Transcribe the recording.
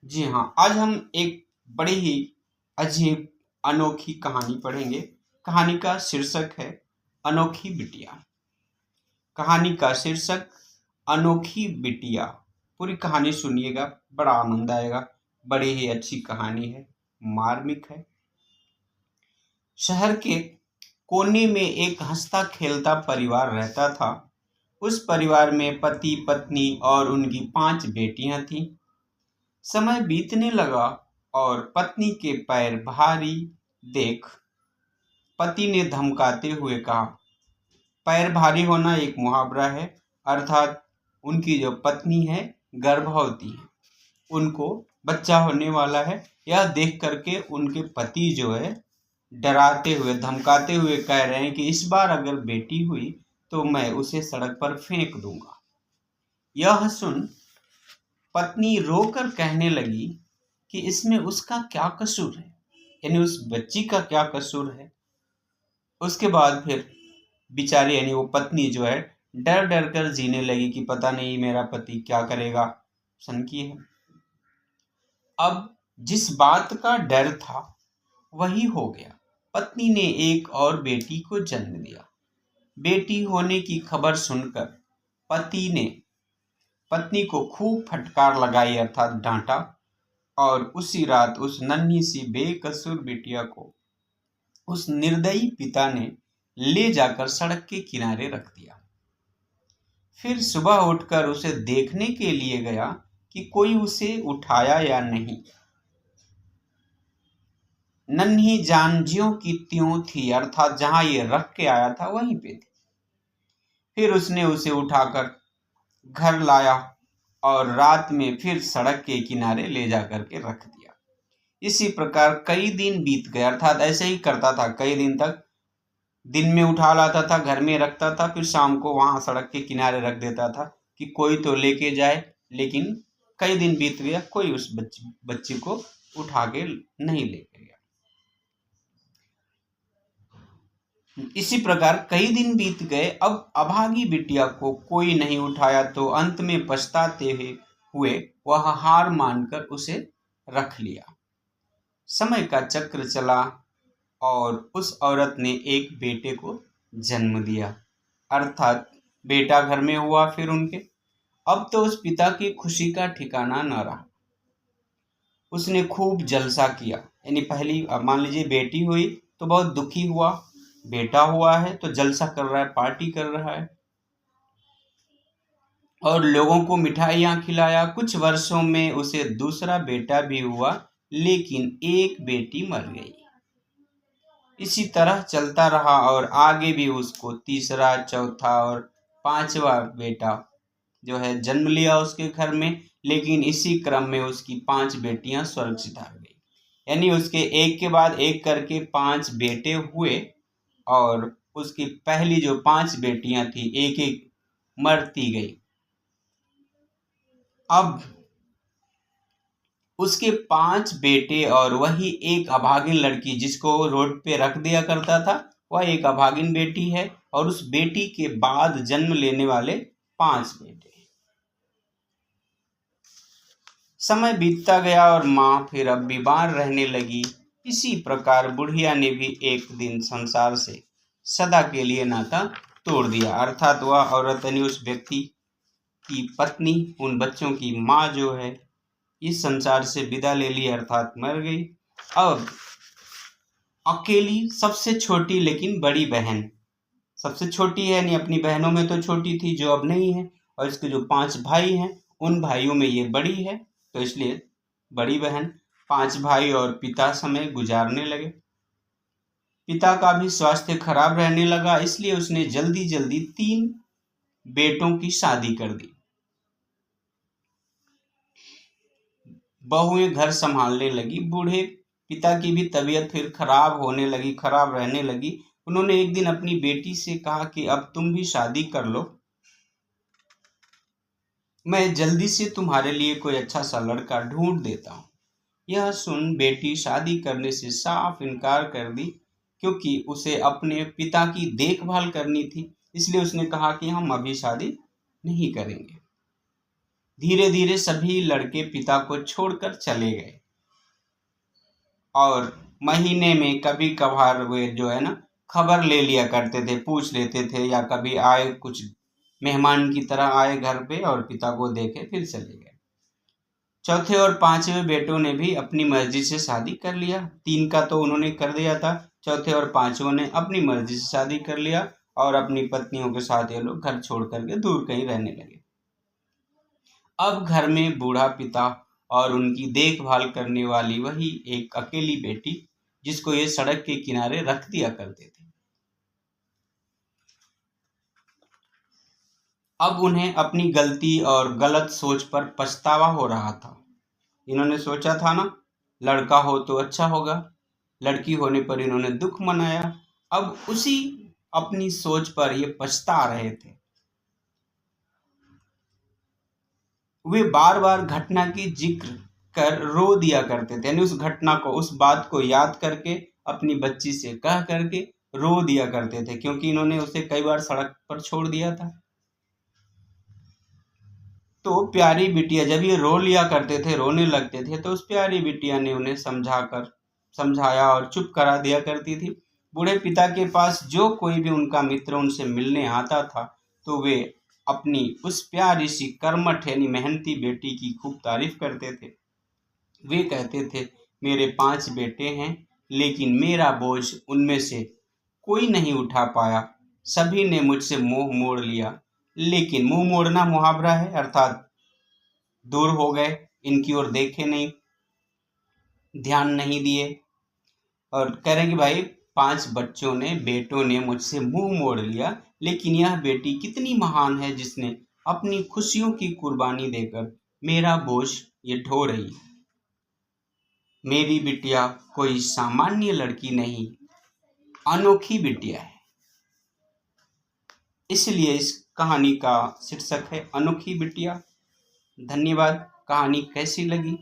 जी हाँ, आज हम एक बड़ी ही अजीब अनोखी कहानी पढ़ेंगे। कहानी का शीर्षक है अनोखी बिटिया। कहानी का शीर्षक अनोखी बिटिया। पूरी कहानी सुनिएगा, बड़ा आनंद आएगा। बड़ी ही अच्छी कहानी है, मार्मिक है। शहर के कोने में एक हंसता खेलता परिवार रहता था। उस परिवार में पति पत्नी और उनकी 5 बेटियां थीं। समय बीतने लगा और पत्नी के पैर भारी देख पति ने धमकाते हुए कहा। पैर भारी होना एक मुहावरा है, अर्थात उनकी जो पत्नी है गर्भवती है, उनको बच्चा होने वाला है। यह देख करके उनके पति जो है डराते हुए धमकाते हुए कह रहे हैं कि इस बार अगर बेटी हुई तो मैं उसे सड़क पर फेंक दूंगा। यह सुन पत्नी रोकर कहने लगी कि इसमें उसका क्या कसूर है, यानी उस बच्ची का क्या कसूर है। उसके बाद फिर बेचारी यानी वो पत्नी जो है डर डर कर जीने लगी कि पता नहीं मेरा पति क्या करेगा, सनकी है। अब जिस बात का डर था वही हो गया। पत्नी ने एक और बेटी को जन्म दिया। बेटी होने की खबर सुनकर पति ने पत्नी को खूब फटकार लगाई, अर्थात डांटा, और उसी रात उस नन्ही सी बेकसूर बिटिया को उस निर्दयी पिता ने ले जाकर सड़क के किनारे रख दिया। फिर सुबह उठकर उसे देखने के लिए गया कि कोई उसे उठाया या नहीं। नन्ही जान ज्यों की त्यों थी, अर्थात जहां ये रख के आया था वहीं पे थी। फिर उसने उसे उठाकर घर लाया और रात में फिर सड़क के किनारे ले जाकर के रख दिया। इसी प्रकार कई दिन बीत गए, अर्थात ऐसे ही करता था कई दिन तक। दिन में उठा लाता था, घर में रखता था, फिर शाम को वहां सड़क के किनारे रख देता था कि कोई तो लेके जाए। लेकिन कई दिन बीत गया, कोई उस बच्ची को उठा के नहीं लेके गया। इसी प्रकार कई दिन बीत गए। अब अभागी बिटिया को कोई नहीं उठाया तो अंत में पछताते हुए वह हार मानकर उसे रख लिया। समय का चक्र चला और उस औरत ने एक बेटे को जन्म दिया, अर्थात बेटा घर में हुआ फिर उनके। अब तो उस पिता की खुशी का ठिकाना न रहा। उसने खूब जलसा किया, यानी पहली मान लीजिए बेटी हुई तो बहुत दुखी हुआ, बेटा हुआ है तो जलसा कर रहा है, पार्टी कर रहा है और लोगों को मिठाइयाँ खिलाया। कुछ वर्षों में उसे दूसरा बेटा भी हुआ, लेकिन एक बेटी मर गई। इसी तरह चलता रहा और आगे भी उसको तीसरा, चौथा और 5वां बेटा जो है जन्म लिया उसके घर में। लेकिन इसी क्रम में उसकी 5 बेटियां स्वर्ग सिधार गई, यानी उसके एक के बाद एक करके 5 बेटे हुए और उसकी पहली जो 5 बेटियां थी एक एक मरती गई। अब उसके 5 बेटे और वही एक अभागिन लड़की जिसको रोड पे रख दिया करता था, वह एक अभागिन बेटी है। और उस बेटी के बाद जन्म लेने वाले 5 बेटे। समय बीतता गया और माँ फिर अब बीमार रहने लगी। इसी प्रकार बुढ़िया ने भी एक दिन संसार से सदा के लिए नाता तोड़ दिया, अर्थात वह औरत यानी उस व्यक्ति की पत्नी, उन बच्चों की माँ जो है इस संसार से विदा ले ली, अर्थात मर गई। अब अकेली सबसे छोटी लेकिन बड़ी बहन, सबसे छोटी है यानी अपनी बहनों में तो छोटी थी जो अब नहीं है, और इसके जो 5 भाई हैं उन भाइयों में ये बड़ी है, तो इसलिए बड़ी बहन। 5 भाई और पिता समय गुजारने लगे। पिता का भी स्वास्थ्य खराब रहने लगा, इसलिए उसने जल्दी जल्दी 3 बेटों की शादी कर दी। बहुएं घर संभालने लगी। बूढ़े पिता की भी तबीयत फिर खराब होने लगी, खराब रहने लगी। उन्होंने एक दिन अपनी बेटी से कहा कि अब तुम भी शादी कर लो, मैं जल्दी से तुम्हारे लिए कोई अच्छा सा लड़का ढूंढ देता हूँ। यह सुन बेटी शादी करने से साफ इनकार कर दी, क्योंकि उसे अपने पिता की देखभाल करनी थी। इसलिए उसने कहा कि हम अभी शादी नहीं करेंगे। धीरे धीरे सभी लड़के पिता को छोड़कर चले गए और महीने में कभी कभार वे जो है ना खबर ले लिया करते थे, पूछ लेते थे, या कभी आए कुछ मेहमान की तरह आए घर पे और पिता को देखे फिर चले गए। चौथे और पांचवें बेटों ने भी अपनी मर्जी से शादी कर लिया। 3 का तो उन्होंने कर दिया था, चौथे और पांचवें ने अपनी मर्जी से शादी कर लिया और अपनी पत्नियों के साथ ये लोग घर छोड़ करके दूर कहीं रहने लगे। अब घर में बूढ़ा पिता और उनकी देखभाल करने वाली वही एक अकेली बेटी, जिसको ये सड़क के किनारे रख दिया करते थे। अब उन्हें अपनी गलती और गलत सोच पर पछतावा हो रहा था। इन्होंने सोचा था ना, लड़का हो तो अच्छा होगा, लड़की होने पर इन्होंने दुख मनाया। अब उसी अपनी सोच पर ये पछता रहे थे। वे बार बार घटना की जिक्र कर रो दिया करते थे, यानी उस घटना को, उस बात को याद करके अपनी बच्ची से कह करके रो दिया करते थे, क्योंकि इन्होंने उसे कई बार सड़क पर छोड़ दिया था। तो प्यारी बिटिया जब ये रो लिया करते थे, रोने लगते थे, तो उस प्यारी बिटिया ने उन्हें समझाया और चुप करा दिया करती थी। बूढ़े पिता के पास जो कोई भी उनका मित्र उनसे मिलने आता था, तो वे अपनी उस प्यारी सी कर्मठ यानी मेहनती बेटी की खूब तारीफ करते थे। वे कहते थे, मेरे 5 बेटे हैं, लेकिन मेरा बोझ उनमें से कोई नहीं उठा पाया। सभी ने मुझसे मुंह मोड़ लिया। लेकिन मुंह मोड़ना मुहावरा है, अर्थात दूर हो गए, इनकी ओर देखे नहीं, ध्यान नहीं दिए। और कह रहे हैं कि भाई 5 बच्चों ने, बेटों ने मुझसे मुंह मोड़ लिया, लेकिन यह बेटी कितनी महान है, जिसने अपनी खुशियों की कुर्बानी देकर मेरा बोझ ये ढो रही है। मेरी बिटिया कोई सामान्य लड़की नहीं, अनोखी बिटिया है। इसलिए इस कहानी का शीर्षक है अनोखी बिटिया। धन्यवाद। कहानी कैसी लगी